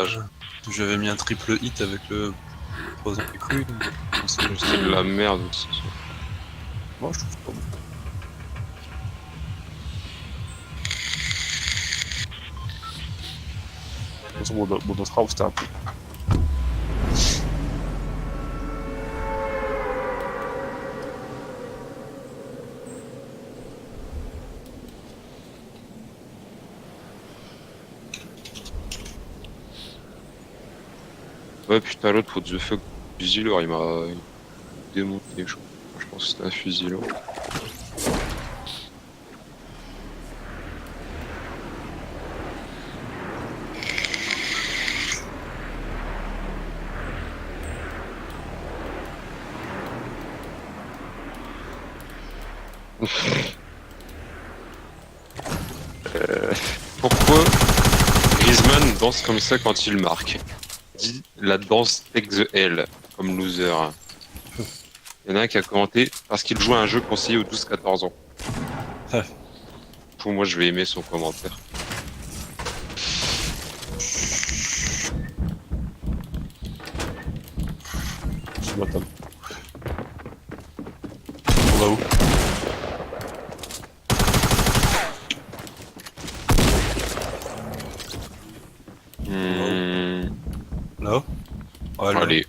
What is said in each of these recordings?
l'ancrage. J'avais mis un triple hit avec le poison des couilles. Donc... C'est de la merde aussi. Moi, je trouve pas bon. De toute façon, mon autre arbre, c'était un peu. Ouais, putain, l'autre, what the fuck, fusil, alors il m'a démonté, je pense que c'était un fusil, là. Pourquoi Griezmann danse comme ça quand il marque? Dit la danse take the L, comme loser. Il y en a un qui a commenté parce qu'il joue à un jeu conseillé aux 12-14 ans. Pour moi, je vais aimer son commentaire. Je m'attends. On va où? Là-haut? Ouais, là. Allez.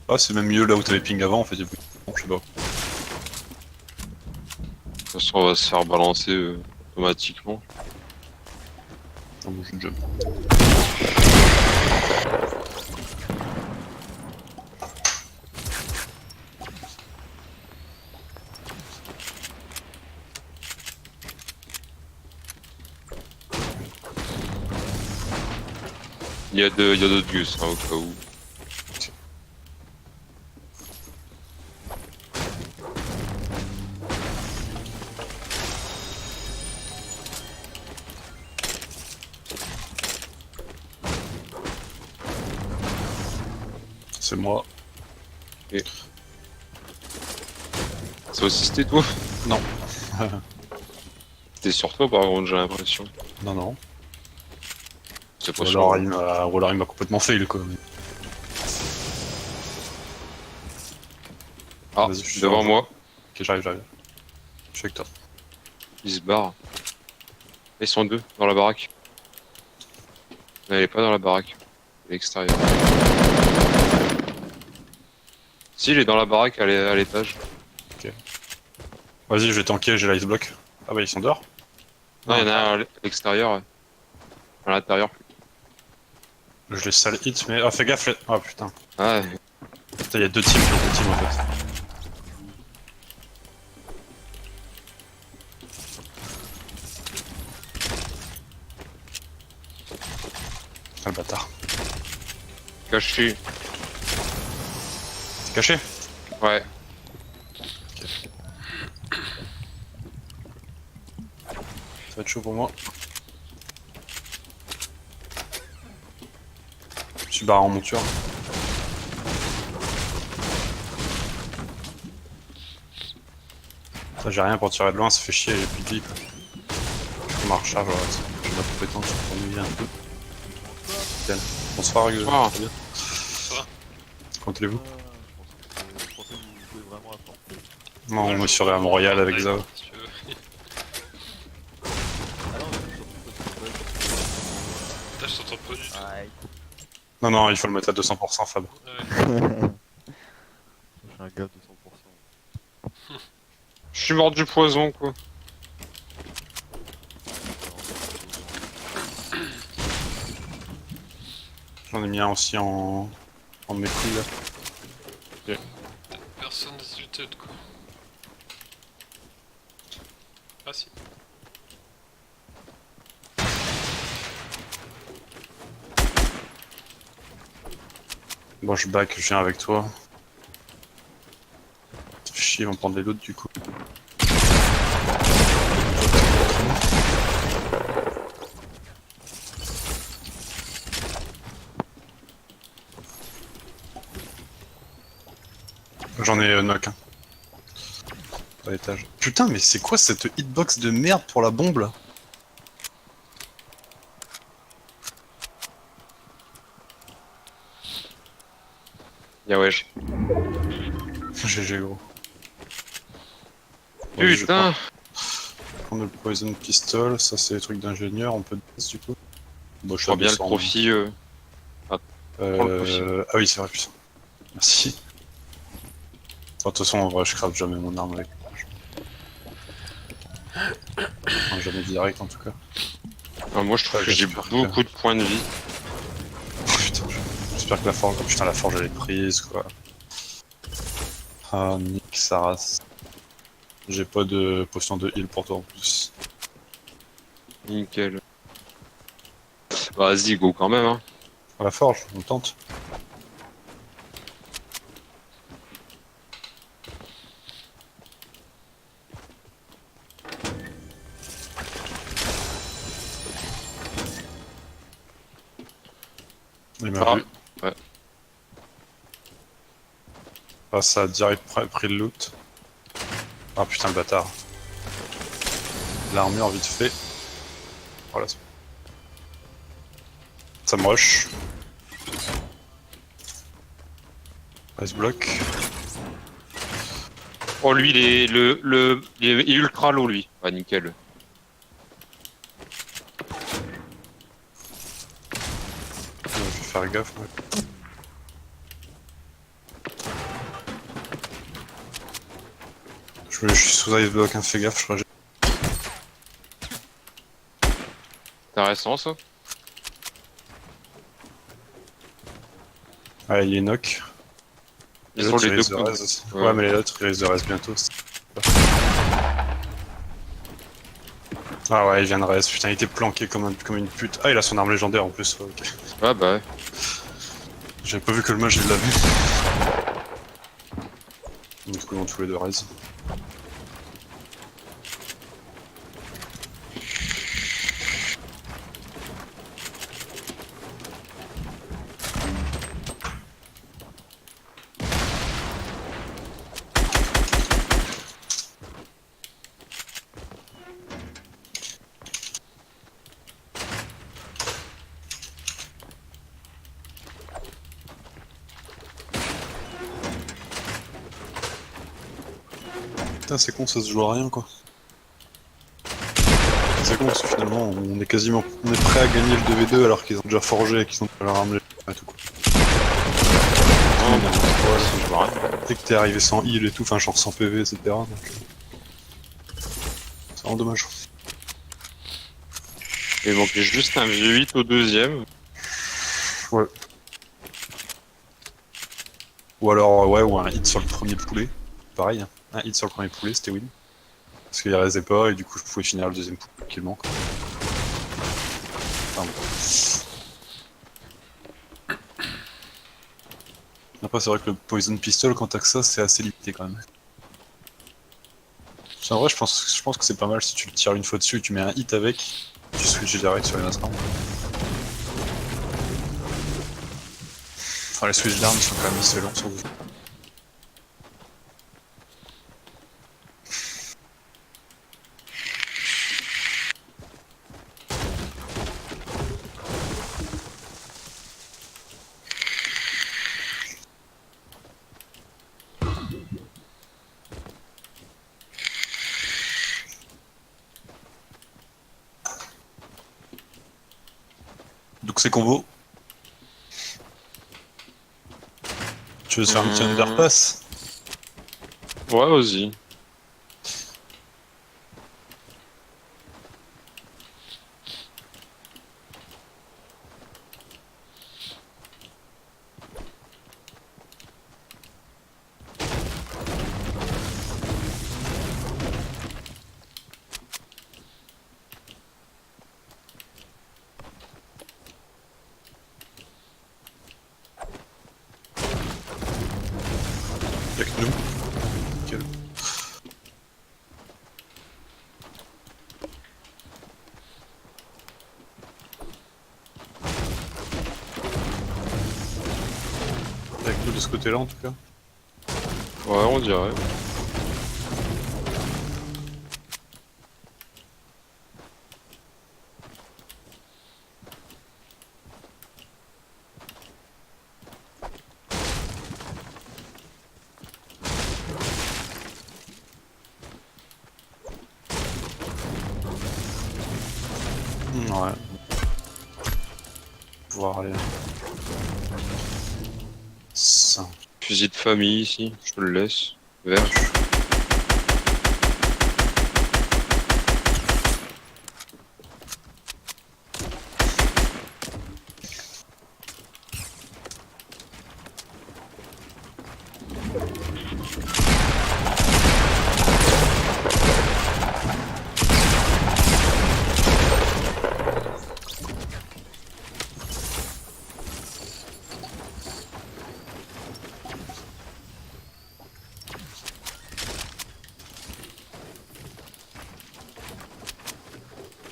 Ah, c'est même mieux là où t'avais ping avant, en fait. Bon, je sais pas. De toute façon, on va se faire balancer automatiquement. Ah, bon, je jump. Il y a d'autres gus, hein, au cas où. C'est moi. Et... C'est assisté, toi? Non. T'es sur toi, par contre, j'ai l'impression. Non, non. C'est pas Ou sûr. alors il m'a complètement fail, quoi. Ah, Vas-y, je suis devant sur- moi, Ok, j'arrive. Je suis avec toi. ils se barrent. Ils sont deux, dans la baraque. Non, il est pas dans la baraque. Il est à l'extérieur. Si, il est dans la baraque à l'étage. Vas-y, je vais tanker, j'ai l'ice block. Ah bah, ils sont dehors? Non, il y en a un à l'extérieur. À l'intérieur. Je les sale hit, mais. Ah, fais gaffe. Ah putain. Ah, Putain, il y a deux teams en fait. Ah, le bâtard. caché. C'est caché? Ouais. Ça va être chaud pour moi. Je suis barré en monture. Ça, j'ai rien pour tirer de loin, ça fait chier, j'ai plus de vie quoi. Je fais ma recharge, voilà, j'ai ma compétence pour m'ennuyer un peu. Nickel. Bonsoir, Hugues. Bonsoir. Ça va bien? Bonsoir. Comment allez-vous? Je pensais que vous jouez vraiment à Fortnite. Non, on est sur Réa Montréal avec Zao. Si tu veux. Ah non, mais surtout parce que Putain, je t'entends pas du tout. Aïe. Non, non, il faut le mettre à 200% Fab. Ouais. J'ai un gap de 100%. Je suis mort du poison, quoi. J'en ai mis un aussi en mes couilles là. Personne tilted quoi. Ah si. Bon, je back, je viens avec toi. Ça fait chier, ils vont prendre les loot du coup. J'en ai knock hein. À l'étage. Putain, mais c'est quoi cette hitbox de merde pour la bombe là? Ya wesh. GG gros. Bon, je vais Putain. prendre le poison pistol, ça c'est les trucs d'ingénieur, on peut du coup. Bon, je Je suis à vois bien le 200, profit. prends le profit. Ah oui, c'est vrai, putain. Merci. Enfin, de toute façon, en vrai, je craft jamais mon arme avec. Enfin, jamais direct en tout cas. Ah, moi je trouve Ouais, que j'ai j'espère que... beaucoup de points de vie. Putain, j'espère que la forge... Oh, putain, la forge elle est prise quoi. Ah, nique sa race. J'ai pas de potion de heal pour toi en plus. Nickel. Bah, vas-y, go quand même. Hein. À la forge, on tente. Il m'a Ah, vu. ouais. Ah, ça a direct pris le loot. Ah putain, le bâtard. L'armure vite fait. Voilà. Ça me rush. Ice block. Oh, lui, il est ultra low, lui. Ah, nickel. Je vais faire gaffe. Ouais. Je suis sous ice block, hein, fais gaffe, je crois que Intéressant, ça. Ah, il est knock. Ils Et sont l'autre, les il deux risque de coups. res aussi. Ouais. Ouais, mais l'autre, il risque de res bientôt. Ah ouais, il vient de res. Putain, il était planqué comme une pute. Ah, il a son arme légendaire en plus. Ouais, ok. Ah, bah, ouais. J'avais pas vu que le mage, il l'avait. Du coup, ils ont tous les deux res. Putain, c'est con, ça se joue à rien quoi. C'est con parce que finalement, on est quasiment. On est prêt à gagner le 2v2 alors qu'ils ont déjà forgé et qu'ils ont déjà leur arme légendaire et tout quoi. Oh, bah, Voilà. ça, je vois rien. Dès que t'es arrivé sans heal et tout, enfin genre sans PV, etc. Donc, c'est vraiment dommage. Il manquait juste un V8 au deuxième. Ouais. Ou alors, ouais, ou un hit sur le premier poulet. Pareil, hein. Un hit sur le premier poulet, c'était win. Parce qu'il restait pas et du coup je pouvais finir le deuxième poulet qui manque. Enfin, bon. Après, c'est vrai que le poison pistol, quand t'as que ça, c'est assez limité quand même. En vrai, je pense que c'est pas mal si tu le tires une fois dessus, tu mets un hit avec, tu switches direct sur une autre arme. Enfin, les switches d'armes sont quand même assez longs sur le jeu. Donc c'est combo. Tu veux se faire un petit underpass? Ouais, vas-y. Y'a que nous. Nickel. Y'a que nous de ce côté-là en tout cas. Ouais, on dirait. pouvoir aller. Ça. Fusil de famille ici, je te le laisse. Vert.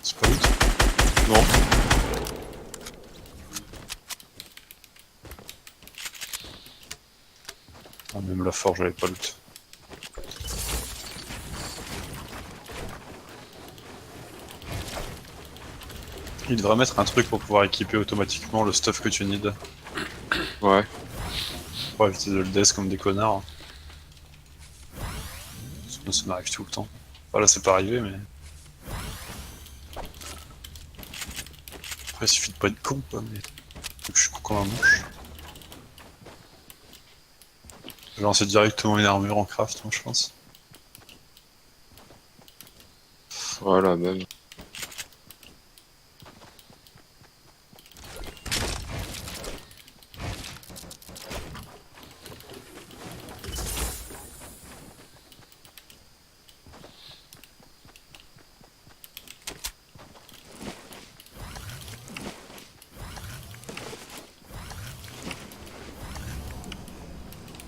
C'est pas loot. Non. Ah, même la forge, j'avais pas loot. Il devrait mettre un truc pour pouvoir équiper automatiquement le stuff que tu need. Ouais. Pour éviter de le death comme des connards. Sinon ça m'arrive tout le temps. Enfin là c'est pas arrivé mais... Après il suffit de pas être con quoi mais... Je suis con comme un mouche. Je vais lancer directement une armure en craft moi je pense. Voilà, même.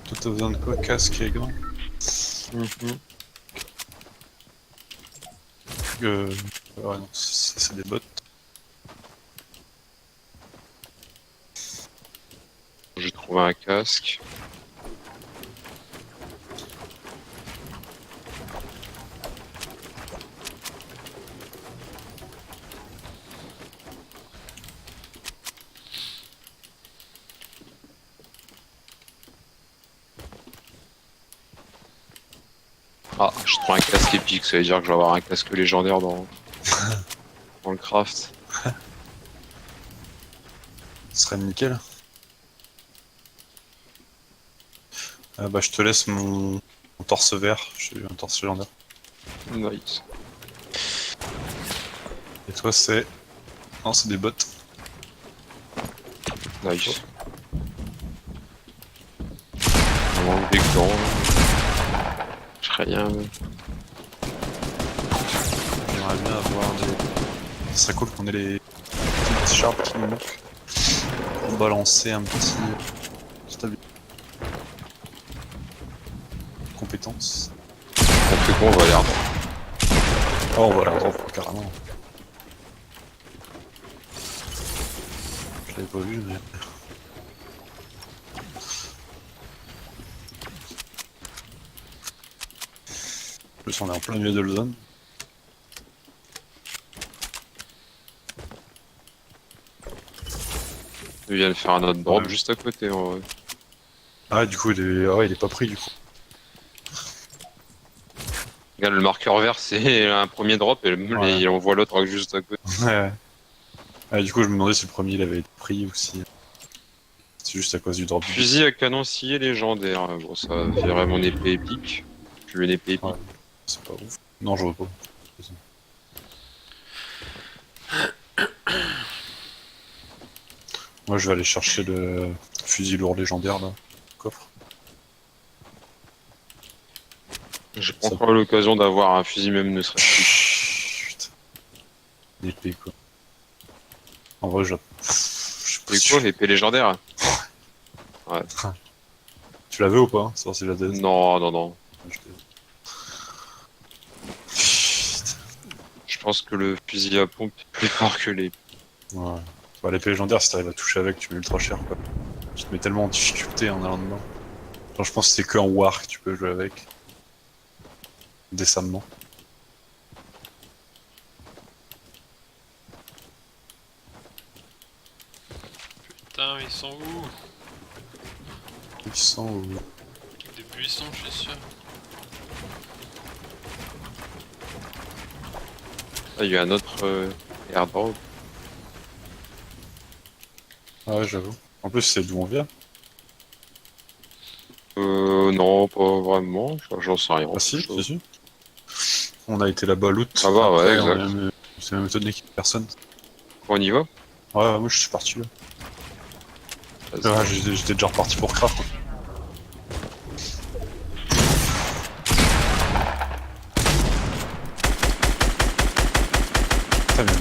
Toi t'as besoin de quoi? Casque et gants? Ouais non, ça c'est des bots. J'ai trouvé un casque. Ah, je trouve un casque épique, ça veut dire que je vais avoir un casque légendaire dans le craft. Ce serait nickel. Bah je te laisse mon torse vert, j'ai eu un torse légendaire. Nice. Et toi c'est... Non c'est des bots. Nice. Il manque des gants. Je serais rien. J'aimerais bien avoir des... Ce serait cool qu'on ait les petites sharps qui nous manquent. Pour balancer un petit... compétence. On fait quoi? On va aller à Oh on va la revoir carrément. Je l'avais pas vu mais... En plus on est en plein milieu de la zone. Je viens de faire un autre drop Ouais. juste à côté. En vrai. Ah du coup il est pas pris du coup. Regarde, le marqueur vert, c'est un premier drop et Ouais. on voit l'autre juste à côté. Ouais. Ah, du coup je me demandais si le premier il avait été pris ou si... C'est juste à cause du drop. Fusil à canon scié légendaire. Bon, ça virait mon épée épique. Je veux une épée épique. Ouais. C'est pas ouf. Non je veux pas. Moi je vais aller chercher le fusil lourd légendaire là. Coffre. J'ai pas encore eu l'occasion d'avoir un fusil même ne serait-ce Putain. L'épée quoi. En vrai je... que. C'est quoi l'épée légendaire? Tu l'avais ou pas? Savoir si la dead. Non, non, non. Putain. Je pense que le fusil à pompe est plus fort que l'épée. Ouais. Bah, l'épée légendaire, si t'arrives à toucher avec, tu mets ultra cher quoi. Tu te mets tellement en difficulté en allant dedans. Genre, je pense que c'est que en war que tu peux jouer avec. Décemment. Putain, ils sont où? Ils sont où? Des buissons, je suis sûr. Ah, il y a un autre airdrop. Ah ouais, j'avoue. En plus, c'est d'où on vient. Non, pas vraiment. J'en sais rien. Ah si, Je- si, si. On a été là-bas loot. Ah bah ouais, Après, exact. on s'est même étonné qu'il y ait personne. On y va? Ouais, ouais, moi je suis parti là. Vas-y. Ouais, j'étais déjà reparti pour craft. Hein. Putain, mais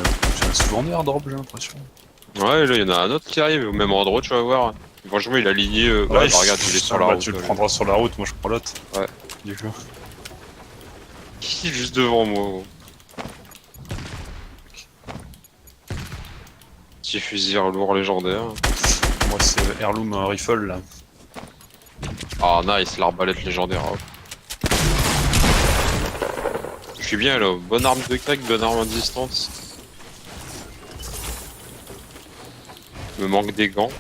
j'ai un souvenir drop, j'ai l'impression. Ouais, là, il y en a un autre qui arrive au même endroit, tu vas voir. Franchement, il a aligné. Ouais, bah regarde, il est sur la bah, route. tu le là. prendras sur la route, moi je prends l'autre. Ouais. Du coup. Qui est juste devant moi? Petit fusil lourd légendaire. Moi c'est Heirloom Rifle là. Ah, nice, l'arbalète légendaire. Hop. Je suis bien là. Bonne arme de crack, bonne arme à distance. Me manque des gants.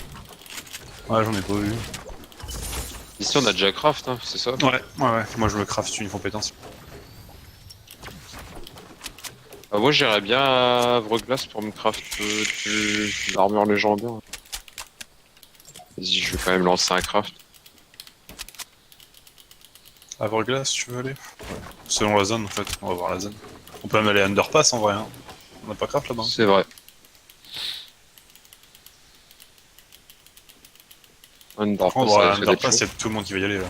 Ouais, j'en ai pas vu. Ici, on a déjà craft, hein, c'est ça? Ouais, ouais. Moi je me craft une compétence. Ah, moi, j'irais bien à Havre-Glace pour me craft de l'armure légendaire. Vas-y, je vais quand même lancer un craft. Havre-Glace, tu veux aller? Ouais. Selon la zone en fait, on va voir la zone. On peut même aller à Underpass en vrai. Hein. On a pas craft là-bas. C'est vrai. Par contre, Underpass, ça à risque d'être Underpass, chaud. il y a tout le monde qui va y aller là.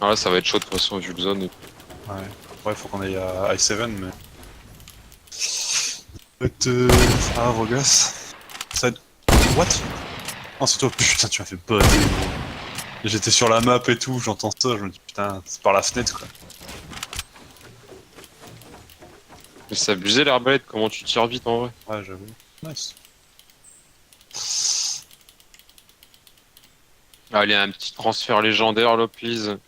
Ah là, ça va être chaud de toute façon, vu le zone. Et tout. Ouais. Ouais, faut qu'on aille à I7, mais. À Havre-Glace. Ça. What? Oh, c'est toi, putain, tu m'as fait buzzer, gros. J'étais sur la map et tout, j'entends ça, je me dis putain, c'est par la fenêtre quoi. Mais c'est abusé l'arbalète, comment tu tires vite en vrai. Ouais, j'avoue. Nice. Allez, un petit transfert légendaire là, please.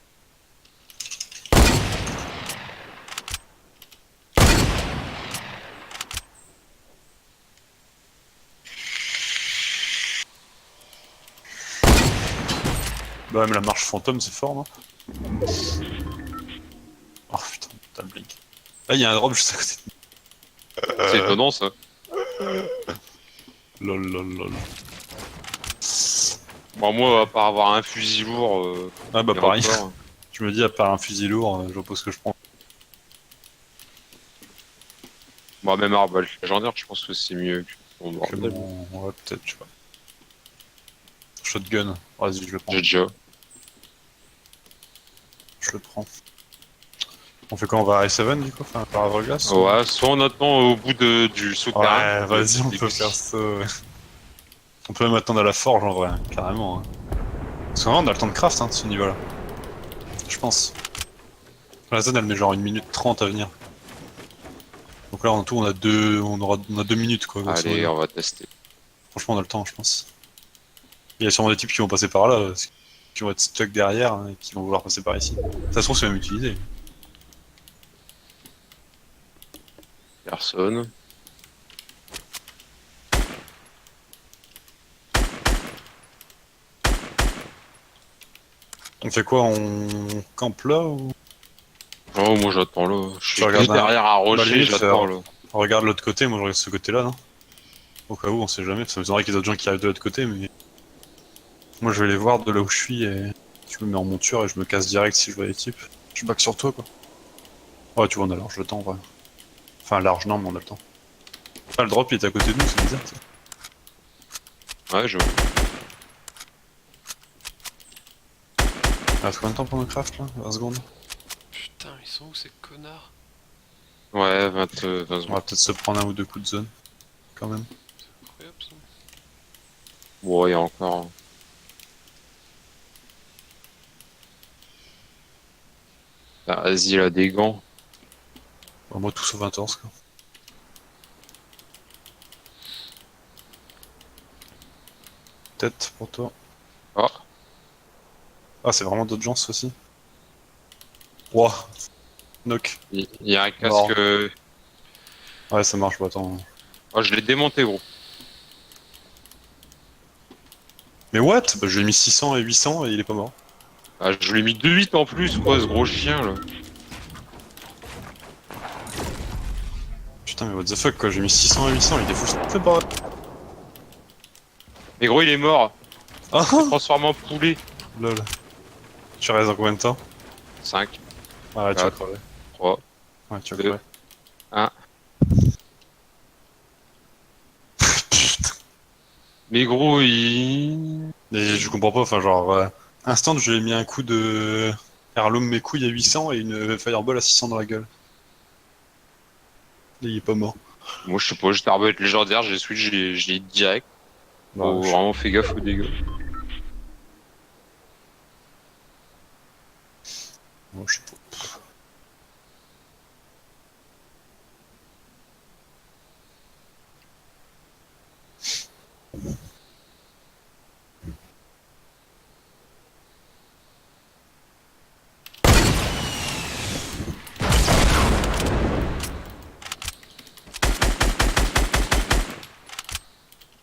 Bah, même la marche fantôme, c'est fort, non? Oh putain, t'as le blink. Ah, il y a un drop juste à côté. C'est étonnant ça. Lol, lol, lol. Bon, moi, à part avoir un fusil lourd, Ah, bah, et pareil. encore, Je me dis, à part un fusil lourd, je vois pas ce que je prends. bon, même arbalète légendaire, je pense que c'est mieux que mon Que bordel. Ouais, peut-être, je sais pas. Shotgun. Vas-y, je le prends. J'ai déjà. Je le prends. On fait quoi? On va à I7 du coup? Enfin, par Havre-Glace? Ouais, soit on attend au bout du souterrain. Ouais, vas-y, on peut faire ça. Ouais. On peut même attendre à la forge en vrai, hein, carrément. Hein. Parce qu'en vrai, on a le temps de craft, hein, ce niveau-là. Je pense. La zone, elle met genre 1 minute 30 à venir. Donc là, en tout, on a 2 minutes, quoi. grosso Allez, modo. on va tester. Franchement, on a le temps, je pense. Il y a sûrement des types qui vont passer par là, qui vont être stuck derrière, hein, et qui vont vouloir passer par ici. Ça se trouve, c'est même utilisé. Personne. On fait quoi? On campe là ou... Oh, moi j'attends là. Je suis regardes juste derrière un Bah, rocher, limite, j'attends là. on regarde l'autre côté, moi je regarde ce côté-là, non? Au cas où, on sait jamais. Ça me semblerait qu'il y ait d'autres gens qui arrivent de l'autre côté, mais... Moi je vais les voir de là où je suis et... Je me mets en monture et je me casse direct si je vois les types. Je back sur toi, quoi. Ouais, tu vois, on a large le temps, en vrai. Enfin, large, non, mais on a le temps. Ah, le drop, il est à côté de nous, c'est bizarre, ça. Ouais, je. Il reste combien de temps pour nos craft, là? 20 secondes? Putain, ils sont où ces connards? Ouais, 20 On va secondes. peut-être se prendre un ou deux coups de zone, quand même. Incroyable ça. Bon, il y a encore. Ah, vas-y, là, des gants. Bon, moi, tout sauf 14, quoi. Tête pour toi. Ah, Ah, c'est vraiment d'autres gens, ça aussi. Ouah. Knock. il y a un Mort. casque. Ouais, ça marche, bah attends. Oh, je l'ai démonté, gros. Mais what? Bah, je lui ai mis 600 et 800 et il est pas mort. Ah, je lui ai mis 2-8 en plus, quoi, ce gros chien là. Putain, mais what the fuck, quoi. J'ai mis 600 et 800, il est fou. Fais pas. Mais gros, il est mort. Ah Il se transforme en poulet. lol. Tu restes dans combien de temps? 5, Ah, tu vas Quatre. crever. 3, Ouais, tu vas 2, crever. 1. Mais gros, il... Et je comprends pas, enfin, genre, instant, je lui ai mis un coup de. Heirloom mes couilles à 800 et une fireball à 600 dans la gueule. Et il est pas mort. Moi, je sais pas, j'étais arbalète légendaire, j'ai switch, j'ai hit direct. Bah, Oh, vraiment, fais gaffe aux dégâts. Moi, je sais pas.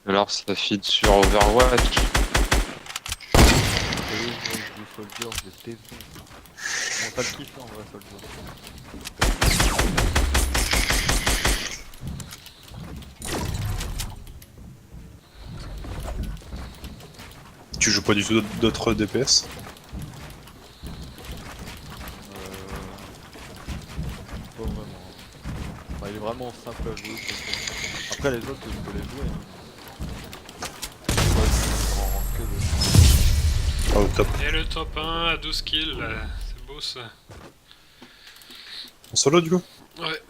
Alors, ça feed sur Overwatch. Et oui, moi je joue Soldier, je les défonce. Bon, t'as le kiff en vrai, Soldier. Tu joues pas du tout d'autres DPS? Pas vraiment. Enfin, il est vraiment simple à jouer. Soldier. Après, les autres, je peux les jouer. Hein. Ouais, c'est en ranked. Ah, au top. Et le top 1 à 12 kills, c'est beau ça. En solo, du coup? Ouais.